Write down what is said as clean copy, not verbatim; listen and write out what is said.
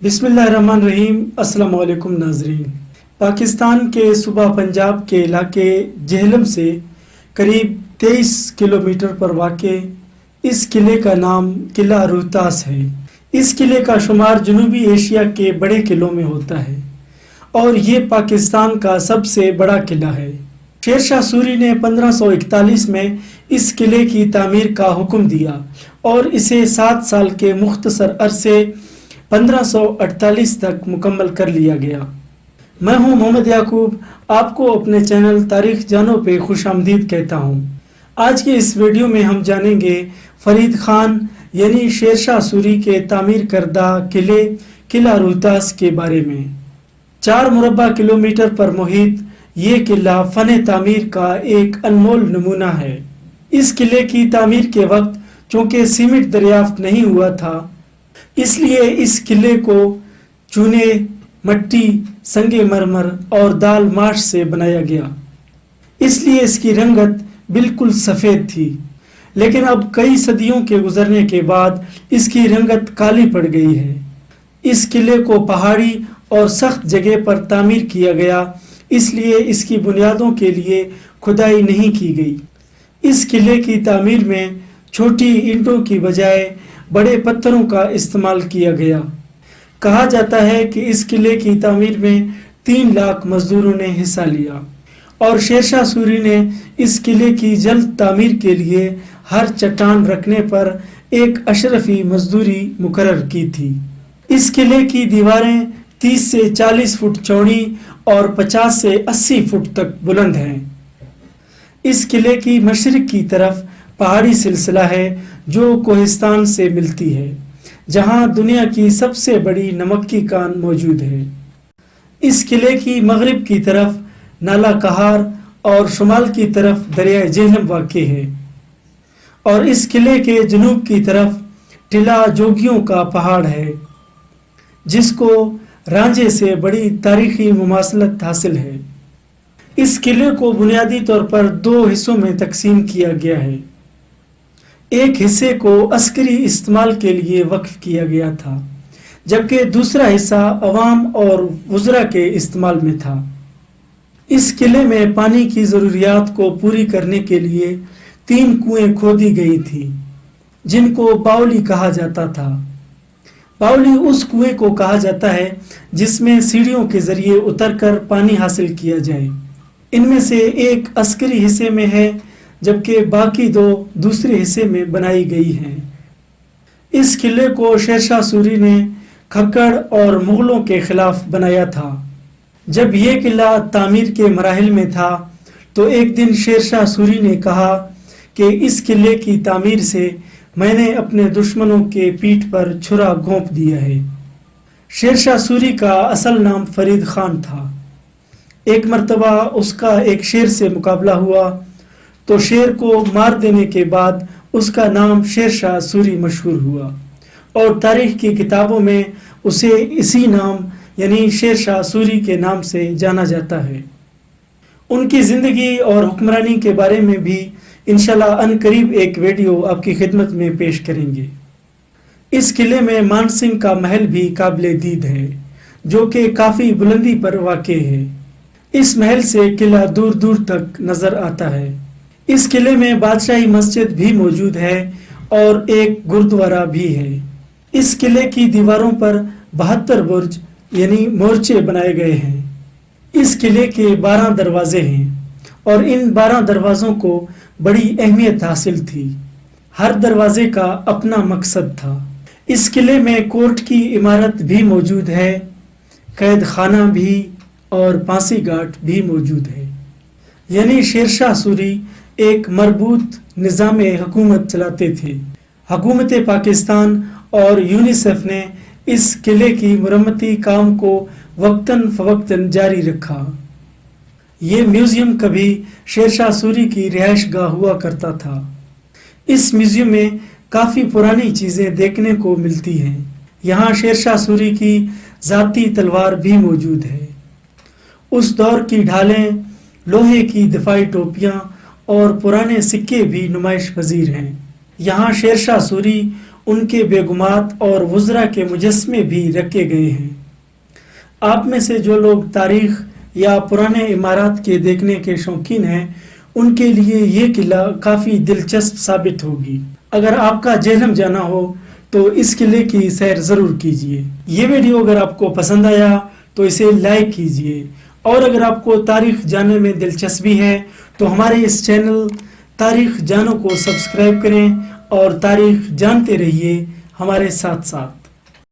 بسم اللہ الرحمن الرحیم۔ السلام علیکم ناظرین۔ پاکستان کے صوبہ پنجاب کے علاقے جہلم سے قریب 23 کلومیٹر پر واقع اس قلعے کا نام قلعہ روہتاس ہے۔ اس قلعے کا شمار جنوبی ایشیا کے بڑے قلعوں میں ہوتا ہے اور یہ پاکستان کا سب سے بڑا قلعہ ہے۔ شیر شاہ سوری نے 1541 میں اس قلعے کی تعمیر کا حکم دیا اور اسے 7 سال کے مختصر عرصے 1548 تک مکمل کر لیا گیا۔ میں ہوں محمد یعقوب، آپ کو اپنے چینل تاریخ جانو پہ خوش آمدید کہتا ہوں۔ آج کے اس ویڈیو میں ہم جانیں گے فرید خان یعنی شیر شاہ سوری کے تعمیر کردہ قلعہ روہتاس کے بارے میں۔ 4 مربع کلومیٹر پر محیط یہ قلعہ فن تعمیر کا ایک انمول نمونہ ہے۔ اس قلعے کی تعمیر کے وقت چونکہ سیمنٹ دریافت نہیں ہوا تھا، اس لیے اس قلعے کو چونے، مٹی، سنگ مرمر اور دال ماش سے بنایا گیا، اس لیے اس کی رنگت بالکل سفید تھی، لیکن اب کئی صدیوں کے گزرنے کے بعد اس کی رنگت کالی پڑ گئی ہے۔ اس قلعے کو پہاڑی اور سخت جگہ پر تعمیر کیا گیا، اس لیے اس کی بنیادوں کے لیے کھدائی نہیں کی گئی۔ اس قلعے کی تعمیر میں چھوٹی اینٹوں کی بجائے بڑے پتھروں کا استعمال کیا گیا۔ کہا جاتا ہے کہ اس قلعے کی تعمیر میں 3 لاکھ مزدوروں نے حصہ لیا اور شیر شاہ سوری نے اس قلعے کی جلد تعمیر کے لیے ہر چٹان رکھنے پر ایک اشرفی مزدوری مقرر کی تھی۔ اس قلعے کی دیواریں 30 سے 40 فٹ چوڑی اور 50 سے 80 فٹ تک بلند ہیں۔ اس قلعے کی مشرق کی طرف پہاڑی سلسلہ ہے جو کوہستان سے ملتی ہے، جہاں دنیا کی سب سے بڑی نمک کی کان موجود ہے۔ اس قلعے کی مغرب کی طرف نالا کہار اور شمال کی طرف دریائے جہلم واقع ہے، اور اس قلعے کے جنوب کی طرف ٹلہ جوگیوں کا پہاڑ ہے، جس کو رانجھے سے بڑی تاریخی مماثلت حاصل ہے۔ اس قلعے کو بنیادی طور پر 2 حصوں میں تقسیم کیا گیا ہے۔ ایک حصے کو عسکری استعمال کے لیے وقف کیا گیا تھا، جبکہ دوسرا حصہ عوام اور وزراء کے استعمال میں تھا۔ اس قلعے میں پانی کی ضروریات کو پوری کرنے کے لیے 3 کنویں کھودی گئی تھی، جن کو باولی کہا جاتا تھا۔ باولی اس کنویں کو کہا جاتا ہے جس میں سیڑھیوں کے ذریعے اتر کر پانی حاصل کیا جائے۔ ان میں سے ایک عسکری حصے میں ہے، جبکہ باقی 2 دوسرے حصے میں بنائی گئی ہیں۔ اس قلعے کو شیر شاہ سوری نے کھکڑ اور مغلوں کے خلاف بنایا تھا۔ جب یہ قلعہ تعمیر کے مراحل میں تھا تو ایک دن شیر شاہ سوری نے کہا کہ اس قلعے کی تعمیر سے میں نے اپنے دشمنوں کے پیٹھ پر چھرا گھونپ دیا ہے۔ شیر شاہ سوری کا اصل نام فرید خان تھا۔ ایک مرتبہ اس کا ایک شیر سے مقابلہ ہوا تو شیر کو مار دینے کے بعد اس کا نام شیر شاہ سوری مشہور ہوا اور تاریخ کی کتابوں میں اسے اسی نام یعنی شیر شاہ سوری کے نام سے جانا جاتا ہے۔ ان کی زندگی اور حکمرانی کے بارے میں بھی انشاءاللہ ان قریب ایک ویڈیو آپ کی خدمت میں پیش کریں گے۔ اس قلعے میں مان سنگھ کا محل بھی قابل دید ہے، جو کہ کافی بلندی پر واقع ہے۔ اس محل سے قلعہ دور دور تک نظر آتا ہے۔ اس قلعے میں بادشاہی مسجد بھی موجود ہے اور ایک گردوارہ بھی ہے۔ اس قلعے کی دیواروں پر 72 برج یعنی مورچے بنائے گئے ہیں۔ اس قلعے کے 12 دروازے ہیں اور ان 12 دروازوں کو بڑی اہمیت حاصل تھی۔ ہر دروازے کا اپنا مقصد تھا۔ اس قلعے میں کورٹ کی عمارت بھی موجود ہے، قید خانہ بھی اور پانسی گھاٹ بھی موجود ہے۔ یعنی شیر شاہ سوری ایک مربوط نظام حکومت چلاتے تھے۔ حکومت پاکستان اور یونیسیف نے اس قلعے کی مرمتی کام کو وقتاً فوقتاً جاری رکھا۔ یہ میوزیم کبھی شیر شاہ سوری کی رہائش گاہ ہوا کرتا تھا۔ اس میوزیم میں کافی پرانی چیزیں دیکھنے کو ملتی ہیں۔ یہاں شیر شاہ سوری کی ذاتی تلوار بھی موجود ہے۔ اس دور کی ڈھالیں، لوہے کی دفاعی ٹوپیاں اور پرانے سکے بھی نمائش پذیر ہیں۔ یہاں شیر شاہ سوری ان کے بیگمات اور وزراء کے مجسمے بھی رکھے گئے ہیں۔ آپ میں سے جو لوگ تاریخ یا پرانے عمارات کے دیکھنے کے شوقین ہیں ان کے لیے یہ قلعہ کافی دلچسپ ثابت ہوگی۔ اگر آپ کا جہلم جانا ہو تو اس قلعے کی سیر ضرور کیجیے۔ یہ ویڈیو اگر آپ کو پسند آیا تو اسے لائک کیجیے، اور اگر آپ کو تاریخ جاننے میں دلچسپی ہے تو ہمارے اس چینل تاریخ جانو کو سبسکرائب کریں اور تاریخ جانتے رہیے ہمارے ساتھ ساتھ۔